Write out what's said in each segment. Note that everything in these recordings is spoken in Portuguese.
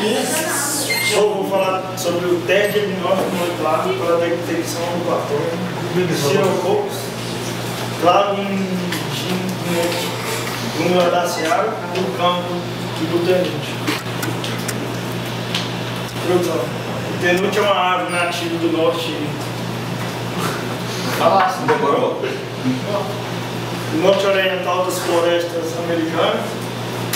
Eu vou falar sobre o teste diagnóstico molecular para a detecção do patógeno, Staphylococcus clavirus no Rhodesiae no campo de Butanite. Introdução. O Butanite é uma árvore nativa do norte. Fala assim, demorou? Do norte oriental das florestas americanas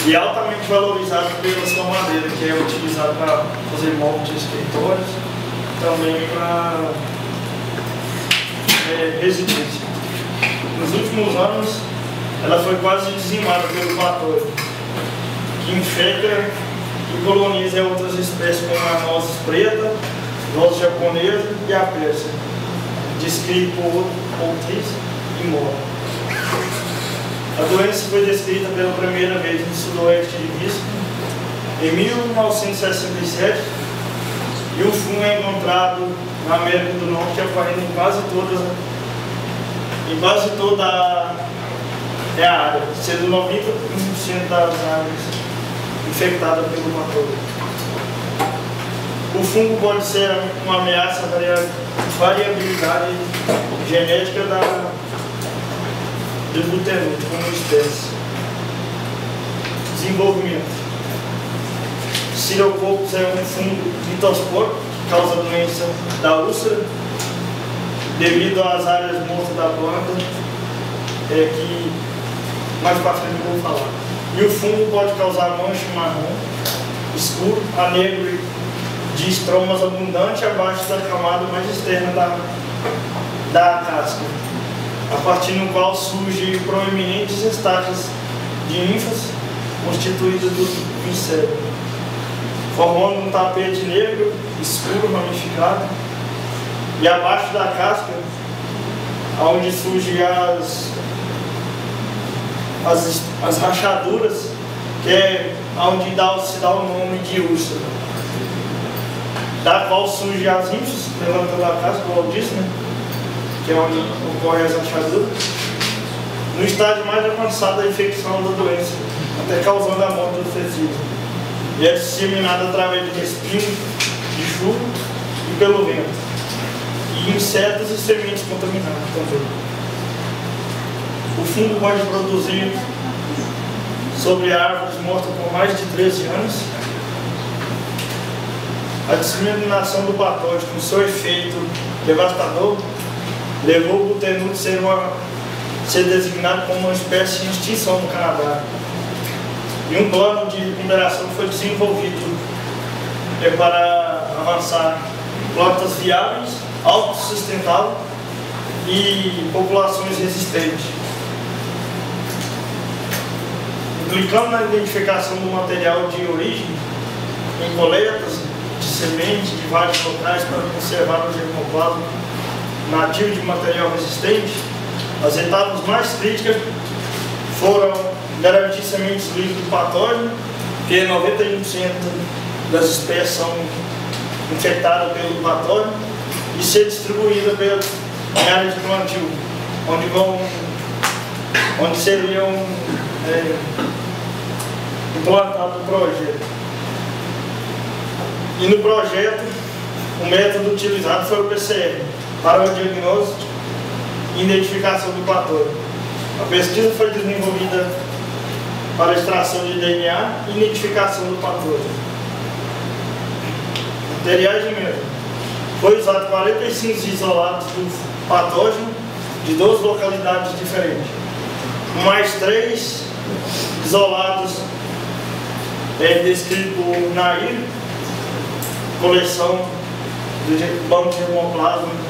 e altamente valorizado pela sua madeira, que é utilizada para fazer móveis de escritórios, também para residência. Nos últimos anos, ela foi quase dizimada pelo patógeno, que infecta e coloniza outras espécies como a noz preta, noz japonesa e a persa, descrito por Outris e Mora. A doença foi descrita pela primeira vez no sudoeste de Visco em 1967 e o fungo é encontrado na América do Norte, aparecendo em quase toda a área, sendo 90% das áreas infectadas pelo patógeno. O fungo pode ser uma ameaça à variabilidade genética do Butanite como espécie. Desenvolvimento. Staphylococcus é um fungo litosporo que causa doença da úlcera devido às áreas mortas da planta, que mais para frente eu vou falar. E o fungo pode causar mancha marrom escuro a negro de estromas abundante abaixo da camada mais externa da casca, a partir do qual surgem proeminentes estágios de ínfas constituídas do pincel, formando um tapete negro, escuro, ramificado, e abaixo da casca, onde surgem as rachaduras, que é onde se dá o nome de úlcera, da qual surgem as ínfas, levantando a casca, como eu disse, né? Que é onde ocorre as rachaduras, no estágio mais avançado da infecção da doença, até causando a morte do tecido. E é disseminada através de respiro, de chuva e pelo vento, e insetos e sementes contaminadas também. O fungo pode produzir sobre árvores mortas por mais de 13 anos. A disseminação do patógeno, com seu efeito devastador, levou o Butanite a ser designado como uma espécie de extinção no Canadá. E um plano de recuperação foi desenvolvido para avançar plantas viáveis, autossustentáveis e populações resistentes. Implicando na identificação do material de origem em coletas de semente de vários locais para conservar o germoplasma nativo de material resistente, as etapas mais críticas foram garantir sementes livres do patógeno, que 91% das espécies são infectadas pelo patógeno, e ser distribuída em áreas de plantio, onde seriam implantados o projeto. E no projeto, o método utilizado foi o PCR, para o diagnóstico e identificação do patógeno. A pesquisa foi desenvolvida para a extração de DNA e identificação do patógeno. Materiais de método. Foi usado 45 isolados do patógeno de 12 localidades diferentes, mais 3 isolados descritos por Nair, coleção do banco de germoplasma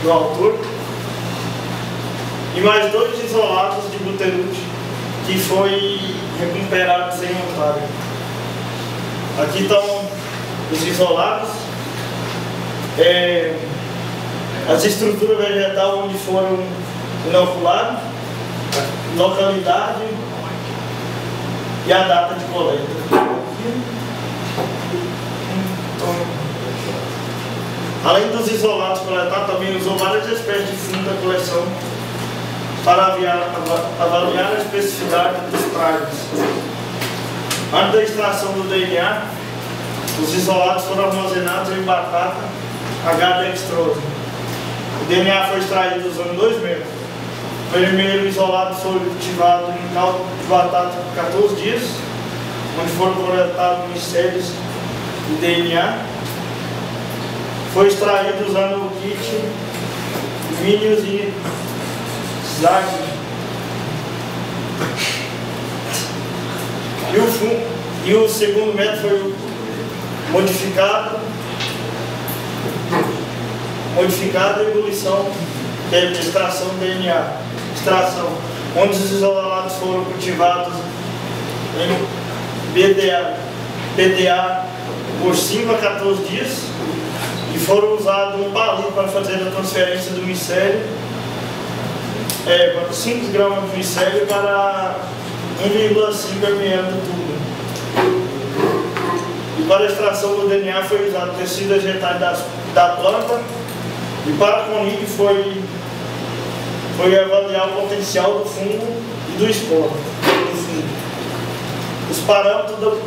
do autor, e mais 2 isolados de Butanite que foi recuperado sem montagem. Aqui estão os isolados, as estruturas vegetais onde foram inoculados, localidade e a data de coleta. Além dos isolados coletados, também usou várias espécies de fungo da coleção para avaliar a especificidade dos trajes. Antes da extração do DNA, Os isolados foram armazenados em batata H-dextrose. O DNA foi extraído usando 2 métodos. O primeiro isolado foi cultivado em caldo de batata por 14 dias, onde foram coletados micélios de DNA. Foi extraído usando o kit Vinius e Zag. E o segundo método foi modificado e ebulição, que é extração de DNA, onde os isolados foram cultivados em PDA por 5 a 14 dias e foram usados um palito para fazer a transferência do micélio, 5 gramas de micélio para 1,5 ml do tubo. E para a extração do DNA foi usado tecido vegetal da planta, e para a CONIG foi avaliar o potencial do fungo e do esporo do fungo. Os parâmetros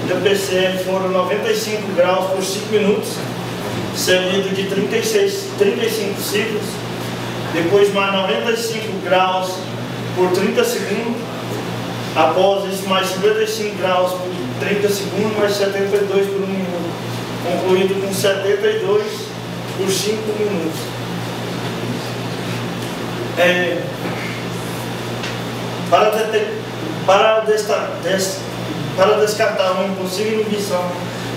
da PCR foram 95 graus por 5 minutos, seguido de 35 ciclos, depois mais 95 graus por 30 segundos, após isso mais 55 graus por 30 segundos, mais 72 por 1 minuto, concluído com 72 por 5 minutos. Para descartar uma impossível inibição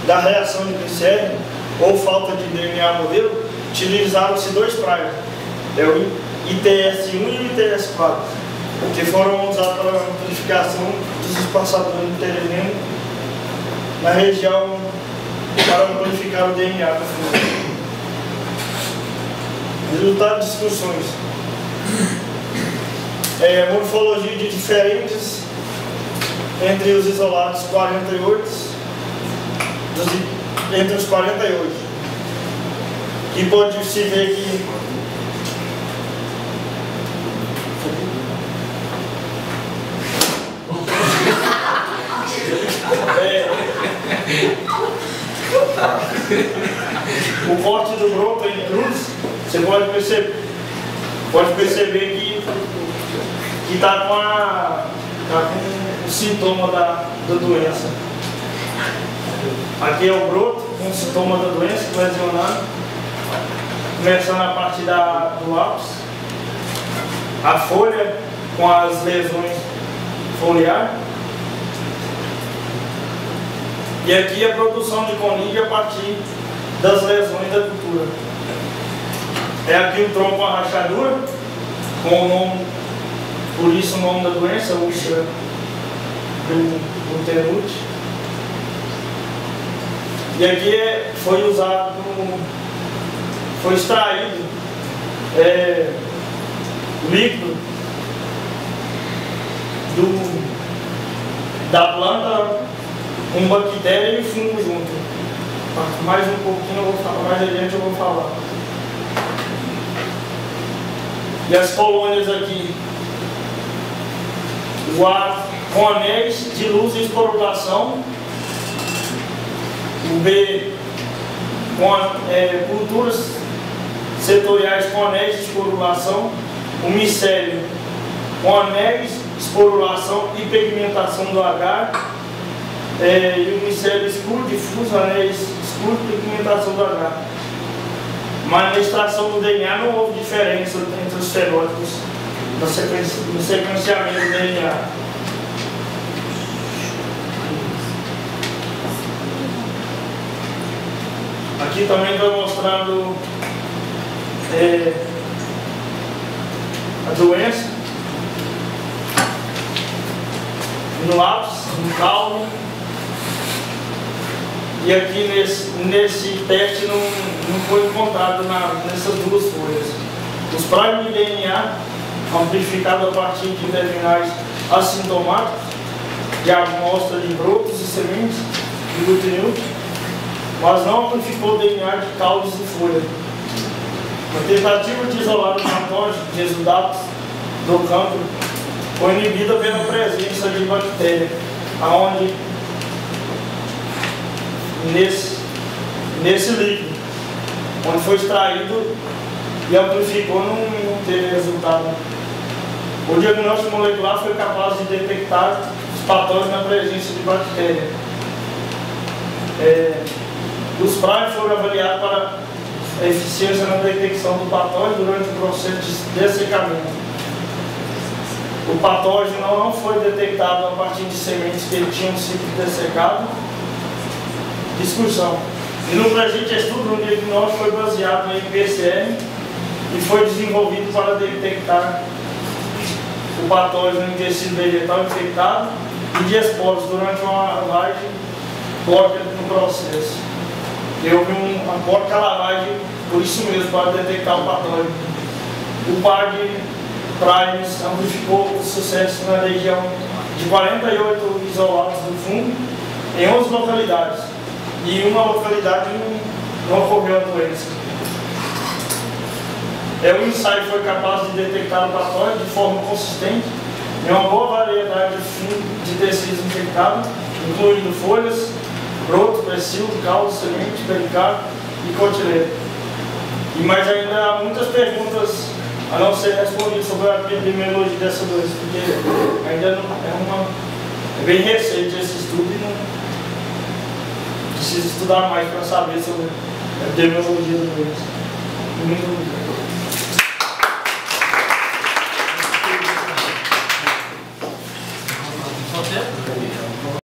da reação de glicéride ou falta de DNA modelo, utilizaram-se 2 primers, o ITS-1 e o ITS-4, que foram usados para a amplificação dos espaçadores de telemeno na região para amplificar o DNA do fungo. Resultado de discussões. Morfologia de diferentes entre os isolados 48, entre os 48. E pode se ver que o corte do broto em cruz, você pode perceber que está com o sintoma da doença. Aqui é o broto com o sintoma da doença, lesionado, começando a partir do ápice, a folha com as lesões foliares, e aqui a produção de CONIG a partir das lesões da cultura. É aqui o tronco, a rachadura, com o nome, por isso o nome da doença, úlcera do tenute. E aqui foi usado, foi extraído líquido da planta com bactéria e fungo junto. Mais um pouquinho eu vou falar, mais adiante eu vou falar. E as colônias aqui, o A com anéis de luz e esporulação, o B com culturas setoriais com anéis de esporulação, o micélio com anéis, esporulação e pigmentação do agar, e o micélio escuro, difuso, anéis escuros e pigmentação do agar. Mas na extração do DNA não houve diferença entre os fenótipos no sequenciamento do DNA. Aqui também estou mostrando a doença no ápice, no caule. E aqui nesse teste não foi encontrado nessas 2 folhas. Os primers de DNA amplificados a partir de terminais assintomáticos de amostra de brotos e sementes de glutenil, mas não amplificou o DNA de caules e folha. A tentativa de isolar os patógenos de resultados do cancro foi inibida pela presença de bactérias, onde nesse líquido, onde foi extraído e amplificou, não teve resultado. O diagnóstico molecular foi capaz de detectar os patógenos na presença de bactérias. Os praios foram avaliados para a eficiência na detecção do patógeno durante o processo de dessecamento. O patógeno não foi detectado a partir de sementes que tinham sido dessecadas. Discussão. E no presente estudo, o diagnóstico foi baseado em PCR e foi desenvolvido para detectar o patógeno em tecido vegetal infectado e de esporos durante uma lavagem porca no processo. Houve uma porca lavagem, por isso mesmo, para detectar o patógeno. O PAG Primes amplificou o sucesso na região de 48 isolados do fungo em 11 localidades. E em uma localidade não ocorreu a doença. O ensaio foi capaz de detectar o patógeno de forma consistente em uma boa variedade de tecidos infectados, incluindo folhas, broto, pecíolo, caldo, semente, pericarpo e cotilete. Mas ainda há muitas perguntas a não ser respondidas sobre a epidemiologia dessa doença, porque ainda não é bem recente esse estudo e não precisa estudar mais para saber sobre a epidemiologia da doença. Muito obrigado.